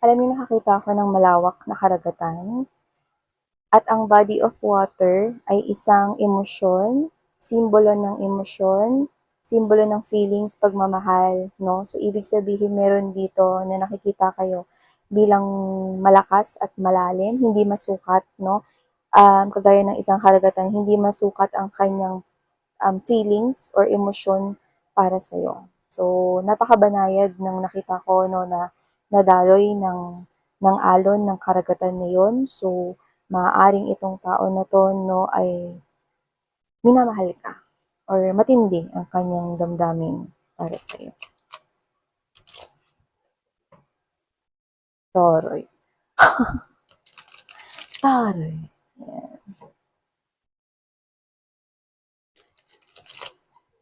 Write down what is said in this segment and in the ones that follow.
Alam niyo nakakita ako ng malawak na karagatan at ang body of water ay isang emosyon, simbolo ng emosyon, simbolo ng feelings, pagmamahal, 'no? So, ibig sabihin meron dito na nakikita kayo bilang malakas at malalim, hindi masukat, 'no? Kagaya ng isang karagatan, hindi masukat ang kanyang feelings or emosyon para sa'yo. So, napakabanayad ng nakita ko 'no, na nadaloy ng alon ng karagatan na yun. So, maaaring itong tao na 'to 'no, ay minamahal ka or matindi ang kanyang damdamin para sa'yo. Toroy, taray.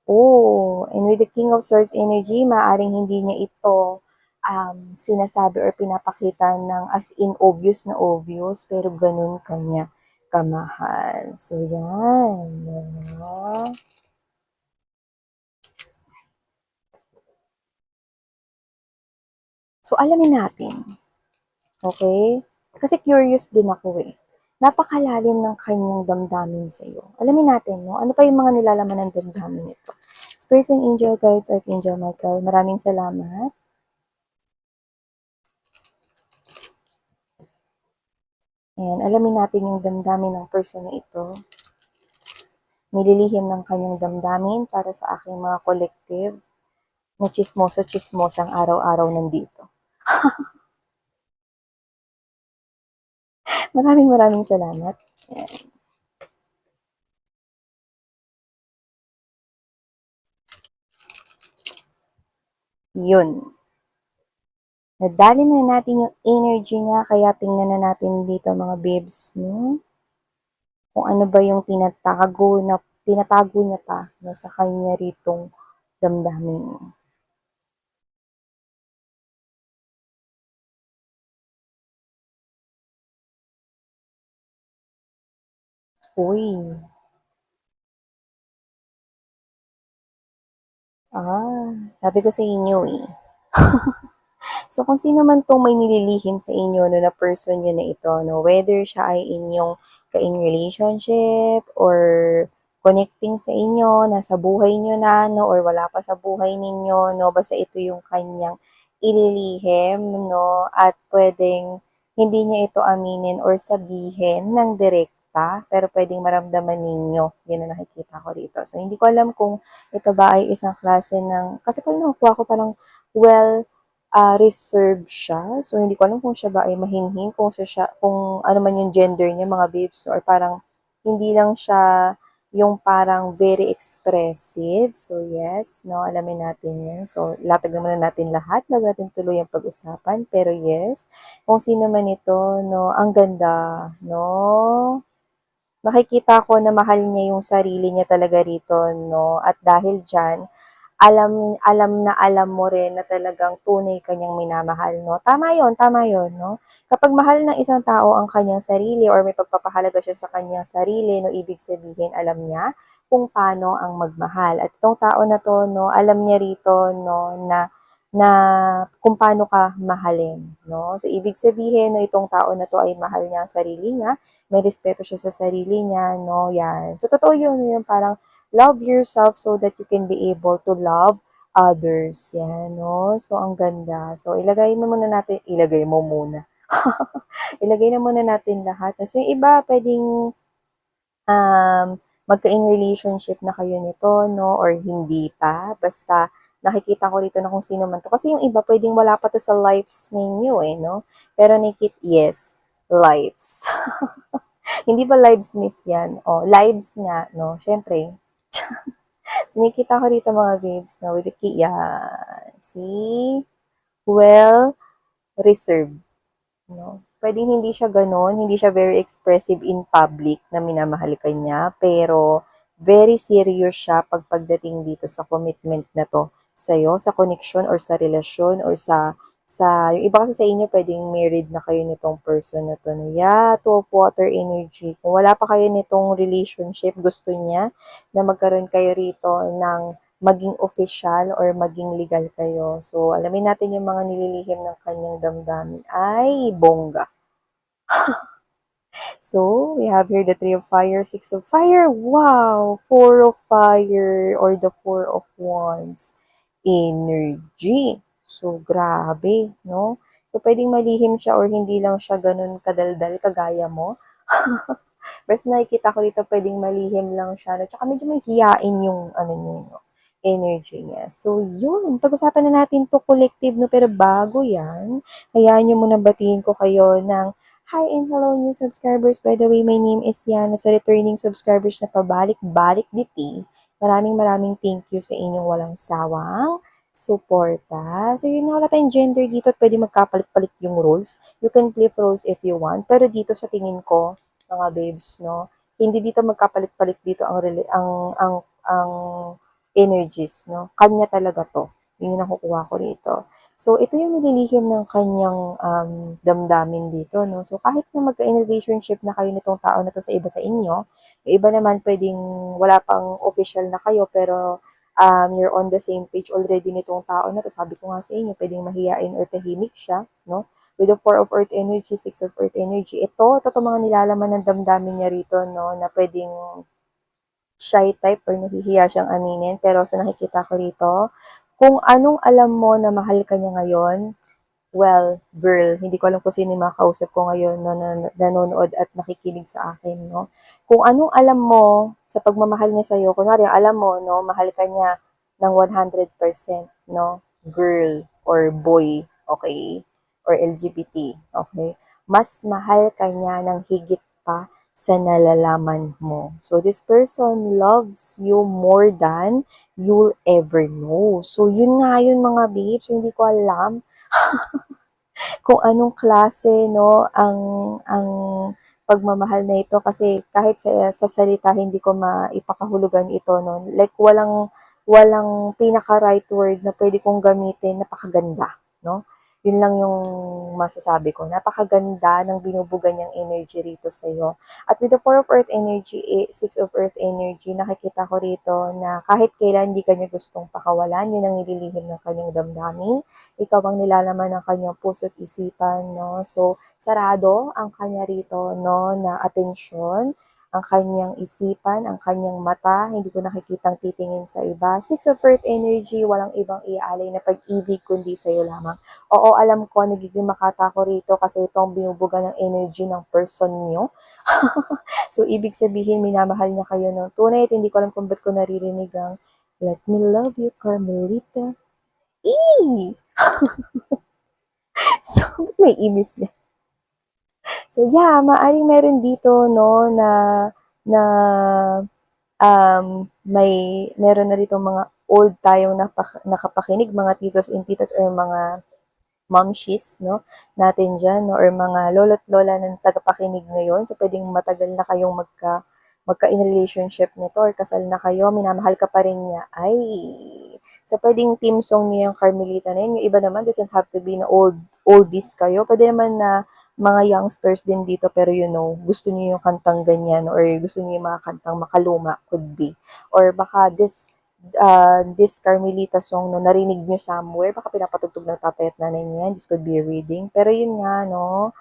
Oh, and with the King of Swords energy, maaaring hindi niya ito sinasabi or pinapakita ng as in obvious na obvious, pero ganun kanya kamahal. So, yan. Diba? So, alamin natin. Okay? Kasi curious din ako eh. Napakalalim ng kanyang damdamin sa'yo. Alamin natin, no? Ano pa yung mga nilalaman ng damdamin nito? Spirits and Angel Guides, Archangel Michael, maraming salamat. Ayan, alamin natin yung damdamin ng person na ito. Nililihim ng kanyang damdamin para sa aking mga collective na chismoso-chismosang araw-araw nandito. Maraming salamat. Ayan. Yun. Nadali na natin yung energy niya, kaya tingnan na natin dito mga babes, no? Kung ano ba yung tinatago niya pa no, sa kanya ritong damdamin. Uy, sabi ko sa inyo eh. So, kung sino man 'tong may nililihim sa inyo 'no, na person niyo na ito 'no, whether siya ay inyong ka-in relationship or connecting sa inyo, nasa buhay niyo na 'no, or wala pa sa buhay ninyo 'no, basta ito yung kanyang ililihim 'no, at puwedeng hindi niya ito aminin or sabihin ng direkta, pero puwedeng maramdaman ninyo, 'yun ang nakikita ko rito. So, hindi ko alam kung ito ba ay isang klase ng kasi parang nakukuha ko parang well reserved siya. So, hindi ko alam kung siya ba ay mahinhin, kung ano man yung gender niya mga babes, or parang hindi lang siya yung parang very expressive. So, yes, no, alamin natin yan. So, ilatag naman na natin lahat bago natin tuloy ang pag-usapan. Pero yes, kung sino man ito, no, ang ganda, no? Nakikita ko na mahal niya yung sarili niya talaga rito, no? At dahil dyan, alam na alam mo rin na talagang tunay kanyang minamahal, no? Tama yon, no? Kapag mahal ng isang tao ang kanyang sarili or may pagpapahalaga siya sa kanyang sarili, no, ibig sabihin alam niya kung paano ang magmahal. At itong tao na to, no, alam niya rito, no, na kung paano ka mahalin, no? So, ibig sabihin, no, itong tao na to ay mahal niya ang sarili niya, may respeto siya sa sarili niya, no, yan. So, totoo yun parang love yourself so that you can be able to love others. Yan, no? So, ang ganda. So, ilagay mo muna. Ilagay na muna natin lahat. So, yung iba, pwedeng magka-in relationship na kayo nito, no? Or hindi pa. Basta, nakikita ko rito na kung sino man to. Kasi yung iba, pwedeng wala pa to sa lives ninyo, eh, no? Pero yes, lives. Hindi ba lives miss yan? O, lives nga, no? Siyempre, so, nakikita ko rito mga babes, no, with the key, yan. See? Well reserved, no? Pwedeng hindi siya ganun, hindi siya very expressive in public na minamahal ka niya, pero very serious siya pagdating dito sa commitment na to sa'yo, sa connection or sa relasyon or yung iba kasi sa inyo pwedeng married na kayo nitong person na to. No? Yeah, two of water energy. Kung wala pa kayo nitong relationship, gusto niya na magkaroon kayo rito ng maging official or maging legal kayo. So, alamin natin yung mga nililihim ng kanyang damdamin. Ay, bongga. So, we have here the Three of Fire, Six of Fire. Wow! Four of Fire or the Four of Wands. Energy. So, grabe, no? So, pwedeng malihim siya or hindi lang siya ganun kadaldal kagaya mo. Basta nakikita ko dito pwedeng malihim lang siya. At saka medyo may hiyain yung ano niya, no? Energy niya. So, yun. Pag-usapan na natin to collective, no? Pero bago yan, hayaan nyo muna batiin ko kayo ng hi and hello new subscribers. By the way, my name is Yana. Sa returning subscribers na pabalik-balik diti, maraming thank you sa inyong walang sawang suporta. So, yun nga, wala tayong gender dito at pwede magkapalit-palit yung roles. You can flip roles if you want. Pero dito sa tingin ko, mga babes, no, hindi dito magkapalit-palit dito ang energies, no. Kanya talaga to. Yun yung nakukuha ko rito. So, ito yung nililihim ng kanyang damdamin dito, no. So, kahit na magka-in relationship na kayo nitong tao na to sa iba sa inyo, yung iba naman pwedeng wala pang official na kayo, pero you're on the same page already nitong tao na to. Sabi ko nga sa inyo, pwedeng mahiyain or tahimik siya, no? With the Four of Earth energy, Six of Earth energy, ito mga nilalaman ng damdamin niya rito, no, na pwedeng shy type or nahihiya siyang aminin. Pero sa nakikita ko rito, kung anong alam mo na mahal ka niya ngayon, well, girl, hindi ko alam kung sino yung makausap ko ngayon no, na nanonood at nakikinig sa akin, no? Kung anong alam mo sa pagmamahal niya sa'yo, kunwari, alam mo, no, mahal ka niya ng 100%, no? Girl or boy, okay? Or LGBT, okay? Mas mahal ka niya ng higit pa sa nalalaman mo. So, this person loves you more than you'll ever know. So, yun nga yun mga babes, hindi ko alam kung anong klase, no, ang pagmamahal na ito kasi kahit sa salita hindi ko maipakahulugan ito, no. Like walang pinaka right word na pwede kong gamitin, napakaganda, no. Yun lang yung masasabi ko. Napakaganda ng binubugan niyang energy rito sa iyo. At with the Four of Earth energy, Six of Earth energy, nakikita ko rito na kahit kailan hindi kanya gustong pakawalan, yun ang nililihim ng kanyang damdamin. Ikaw ang nilalaman ng kanyang puso't isipan, no? So, sarado ang kanya rito, no, na atensyon, ang kanyang isipan, ang kanyang mata, hindi ko nakikitang titingin sa iba. Six of Earth energy, walang ibang iaalay na pag-ibig kundi sa'yo lamang. Oo, alam ko, nagiging makata ko rito kasi ito ang binubuga ng energy ng person nyo. So, ibig sabihin, minamahal niya kayo ng tunay at hindi ko alam kung ba't ko naririnig ang Let me love you, Carmelita. Eee! So, ba't may imis niya? So, yeah, maaaring meron dito, no, na meron na rito mga old tayong nakapakinig, mga titos and titas or mga momshies, no, natin dyan, no, or mga lolo't lola ng tagapakinig ngayon. So, pwedeng matagal na kayong magka-in relationship nito or kasal na kayo, minamahal ka pa rin niya. Ay, so pwedeng team song niyo yung Carmelita na yun. Yung iba naman doesn't have to be na oldies kayo. Pwede naman na mga youngsters din dito pero you know, gusto niyo yung kantang ganyan or gusto niyo yung mga kantang makaluma, could be. Or baka this Carmelita song, no, narinig nyo somewhere, baka pinapatugtog ng tatay at nanay niya, this could be a reading. Pero yun nga, no,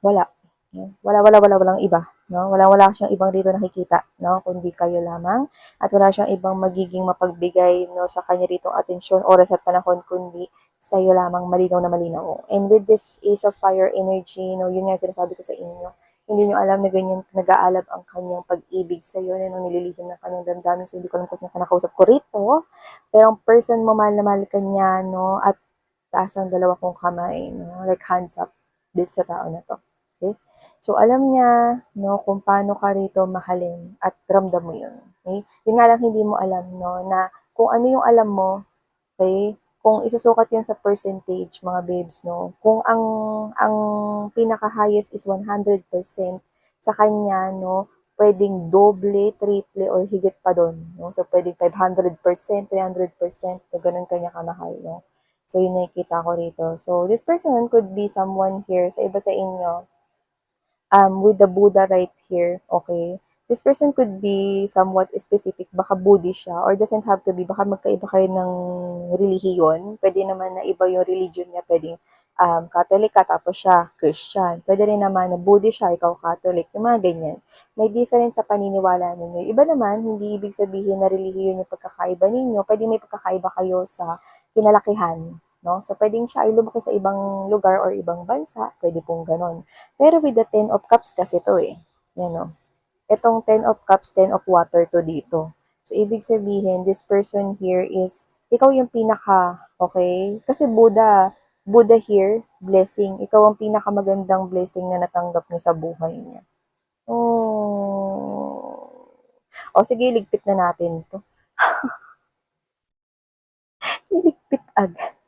wala. No? Walang iba. No? Wala siyang ibang dito nakikita, no? Kundi kayo lamang. At wala siyang ibang magiging mapagbigay, no, sa kanya rito atensyon, oras at panahon, kundi sa iyo lamang malinaw na malinaw. And with this Ace of Fire energy, no, yun nga sinasabi ko sa inyo, hindi nyo alam na ganyan nag-aalab ang kanyang pag-ibig sa iyo, no, nililihim ng kanyang damdamin. So, hindi ko alam kung sino nakausap ko rito. Pero ang person mo, mahal na mahal ka niya, no, at taas ang dalawa kong kamay, no, like hands up dito sa tao na to. Okay? So, alam niya, no, kung paano ka rito mahalin at ramdam mo yun. Okay? Yun nga lang hindi mo alam, no, na kung ano yung alam mo, okay, kung isusukat yun sa percentage, mga babes, no, kung ang pinaka-highest is 100%, sa kanya, no, pwedeng doble, triple, or higit pa doon, no, so pwedeng 500%, 300%, so ganun kanya kamahal, no. So, yun nakikita ko rito. So, this person could be someone here, sa iba sa inyo, with the Buddha right here, okay? This person could be somewhat specific, baka Buddhist siya, or doesn't have to be, baka magkaiba kayo ng relihiyon. Pwede naman na iba yung religion niya, pwedeng Catholic ka, tapos siya Christian. Pwede rin naman na Buddhist siya, ikaw Catholic, yung mga ganyan. May difference sa paniniwala ninyo. Iba naman, hindi ibig sabihin na relihiyon yung pagkakaiba ninyo, pwede may pagkakaiba kayo sa kinalakihan. No? So, pwedeng siya ay lumaki sa ibang lugar or ibang bansa, pwede pong ganon. Pero with the Ten of Cups kasi to eh. Yan no? Itong Ten of Cups, Ten of Water to dito. So, ibig sabihin, this person here is, ikaw yung pinaka, okay? Kasi Buddha here, blessing. Ikaw ang pinakamagandang blessing na natanggap niya sa buhay niya. Oh. O, sige, ligpit na natin to. Niligpit agad.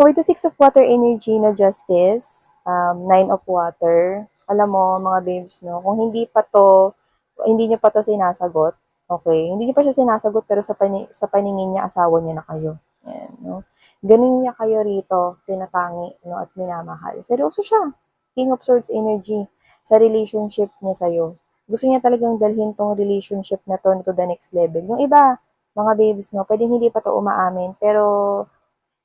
With the Six of Water energy na Justice, Nine of Water, alam mo, mga babes, no, kung hindi niyo pa to sinasagot, okay, hindi niyo pa siya sinasagot, pero sa paningin niya, asawa niya na kayo. Yan, no? Ganun niya kayo rito, tinatangi, no, at minamahal. Seryoso siya. King of Swords energy sa relationship niya sa'yo. Gusto niya talagang dalhin tong relationship na to the next level. Yung iba, mga babes, no, pwedeng hindi pa to umaamin, pero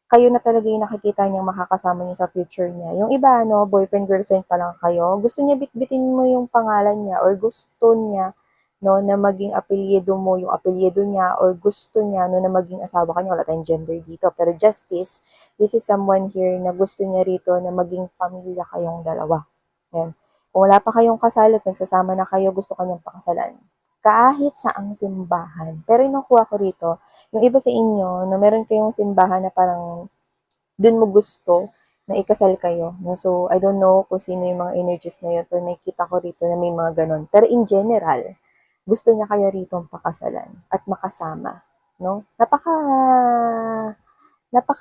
kayo na talaga yung nakikita niyang makakasama niya sa future niya. Yung iba, no, boyfriend, girlfriend pa lang kayo, gusto niya bitbitin mo yung pangalan niya or gusto niya, no, na maging apelyido mo yung apelyido niya or gusto niya, no, na maging asawa ka niya. Wala tayong gender dito. Pero justice, this is someone here na gusto niya rito na maging pamilya kayong dalawa. Yan. Kung wala pa kayong kasal at nagsasama na kayo, gusto kanyang pakasalan. Kahit sa ang simbahan. Pero yung nakuha ko rito, yung iba sa inyo, na meron kayong simbahan na parang dun mo gusto na ikasal kayo. No? So, I don't know kung sino yung mga energies na yun, pero nakikita ko rito na may mga ganon. Pero in general, gusto niya kayo rito pakasalan at makasama. No? Napaka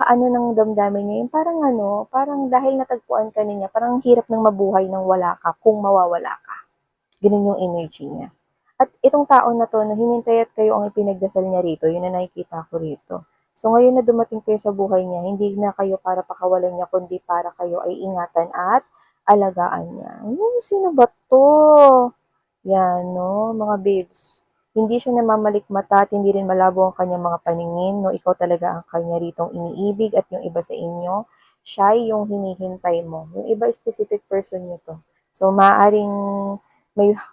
ano ng damdamin niya, yung parang ano, parang dahil natagpuan ka niya, parang hirap ng mabuhay nang wala ka, kung mawawala ka. Ganun yung energy niya. At itong tao na to, na hinintay at kayo ang ipinagdasal niya rito, yun na nakikita ko rito. So ngayon na dumating kayo sa buhay niya, hindi na kayo para pakawalan niya, kundi para kayo ay ingatan at alagaan niya. Sino ba to? Yan, no, mga babes. Hindi siya namamalikmata at hindi rin malabo ang kanyang mga paningin, no? Ikaw talaga ang kanya ritong iniibig at yung iba sa inyo, siya yung hinihintay mo. Yung iba specific person nyo to. So, maaring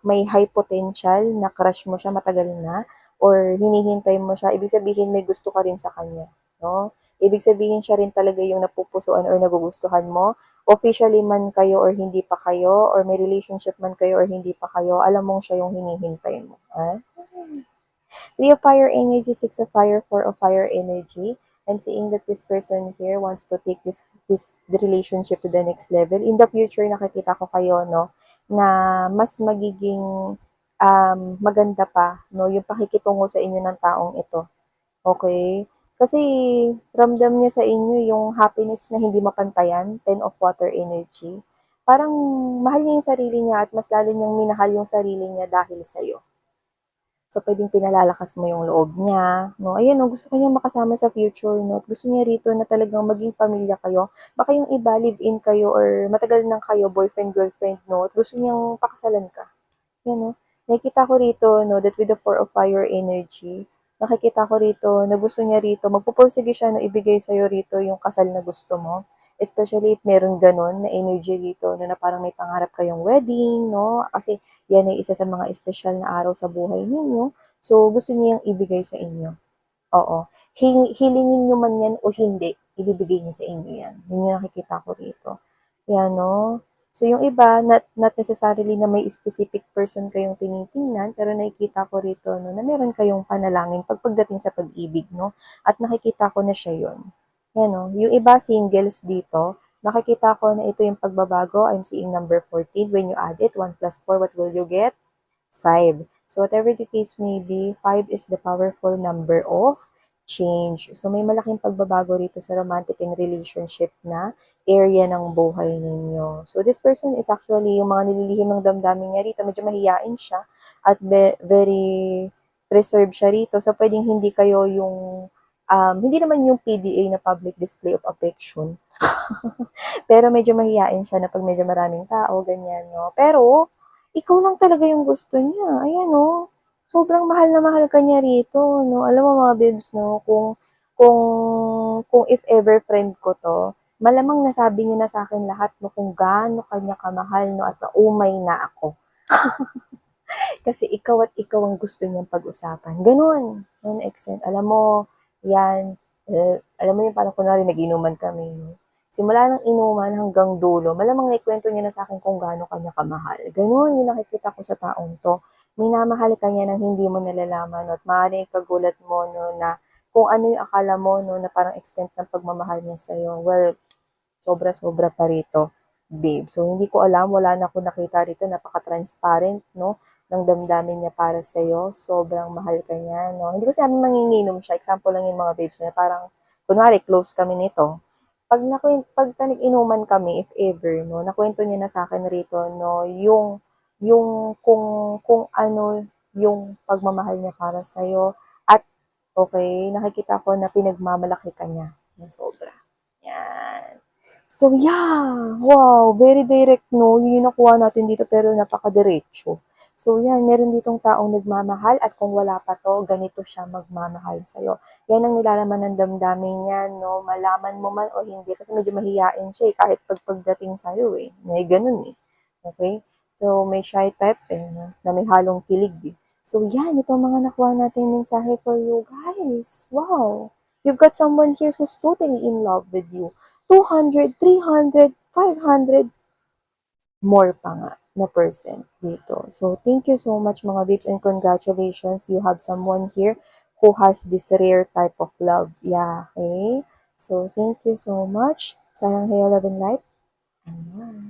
may high potential na crush mo siya matagal na or hinihintay mo siya. Ibig sabihin may gusto ka rin sa kanya, no? Ibig sabihin siya rin talaga yung napupusuan or nagugustuhan mo, officially man kayo or hindi pa kayo, or may relationship man kayo or hindi pa kayo, alam mong siya yung hinihintay mo. Ah? Three of fire energy, six of fire, four of fire energy. I'm seeing that this person here wants to take the relationship to the next level. In the future, nakikita ko kayo, no, na mas magiging maganda pa, no, yung pakikitungo sa inyo ng taong ito. Okay? Kasi ramdam niya sa inyo yung happiness na hindi mapantayan, Ten of Water energy. Parang mahal niya yung sarili niya at mas lalo niyang minahal yung sarili niya dahil sa'yo. So, pwedeng pinalalakas mo yung loob niya, no? Ayan, no, gusto ko niya makasama sa future, no? Gusto niya rito na talagang maging pamilya kayo. Baka yung iba, live-in kayo or matagal nang kayo, boyfriend, girlfriend, no? At gusto niyang pakasalan ka. Yan, no? Nakikita ko rito, no, that with the Four of Fire energy, nakikita ko rito na gusto niya rito, magpupursige siya na ibigay sa'yo rito yung kasal na gusto mo. Especially if meron ganun na energy rito, no, na parang may pangarap kayong wedding, no? Kasi yan ay isa sa mga espesyal na araw sa buhay ninyo. So, gusto niya yung ibigay sa inyo. Oo. Hilingin nyo man yan o hindi, ibibigay niya sa inyo yan. Yun yung nakikita ko rito. Yan, no? So, yung iba, not necessarily na may specific person kayong tinitingnan, pero nakikita ko rito, no, na meron kayong panalangin pagdating sa pag-ibig, no? At nakikita ko na siya yun. Yan, no? Yung iba, singles dito, nakikita ko na ito yung pagbabago. I'm seeing number 14. When you add it, 1 plus 4, what will you get? 5. So, whatever the case may be, 5 is the powerful number of change. So, may malaking pagbabago rito sa romantic and relationship na area ng buhay ninyo. So, this person is actually yung mga nililihim ng damdamin niya rito. Medyo mahiyain siya at very reserved siya rito. So, pwedeng hindi kayo yung, hindi naman yung PDA na public display of affection. Pero medyo mahiyain siya na pag medyo maraming tao, ganyan, no? Pero, ikaw lang talaga yung gusto niya. Ayan, oh. Sobrang mahal na mahal ka niya rito, no? Alam mo mga babes, no? Kung, kung if ever friend ko to, malamang nasabi niya na sa akin lahat, no? Kung gaano kanya kamahal, no? At naumay na ako. Kasi ikaw at ikaw ang gusto niyang pag-usapan. Ganun. Yun, extent. Alam mo, yan. Alam mo yung parang kunwari nag-inuman kami. No? Simula ng inuman hanggang dulo, malamang naikwento niya na sa akin kung gaano kanya kamahal. Ganun yung nakikita ko sa taong to. Minamahal ka niya nang hindi mo nalalaman. No? At maaaring kagulat mo no, na kung ano yung akala mo no, na parang extent ng pagmamahal niya sa'yo. Well, sobra-sobra pa rito, babe. So, hindi ko alam, wala na akong nakita rito, napaka-transparent, no, ng damdamin niya para sa'yo. Sobrang mahal ka niya, no. Hindi ko sinabing manginginom siya. Example lang yung mga babes niya. Parang, kunwari, close kami nito. Pagka nag-inuman kami, if ever, no, nakwento niya na sa akin rito, no, yung kung ano yung pagmamahal niya para sa'yo. At, okay, nakikita ko na pinagmamalaki ka niya ng sobra. Yan. So, yeah. Wow, very direct, no? Yun yung nakuha natin dito pero napaka-diretso. So, yan, meron ditong taong nagmamahal at kung wala pa to, ganito siya magmamahal sa'yo. Yan ang nilalaman ng damdamin niya, no? Malaman mo man o hindi kasi medyo mahiyain siya eh, kahit pagdating sa'yo eh. May ganun eh. Okay? So, may shy type eh, no? Na may halong kilig eh. So, yan, ito ang mga nakuha nating mensahe for you guys. Wow! You've got someone here who's totally in love with you. 200, 300, 500, more pa nga na percent dito. So, thank you so much mga babes and congratulations. You have someone here who has this rare type of love. Yeah, okay? So, thank you so much. Sayang Heyo Love and Light. Ayan.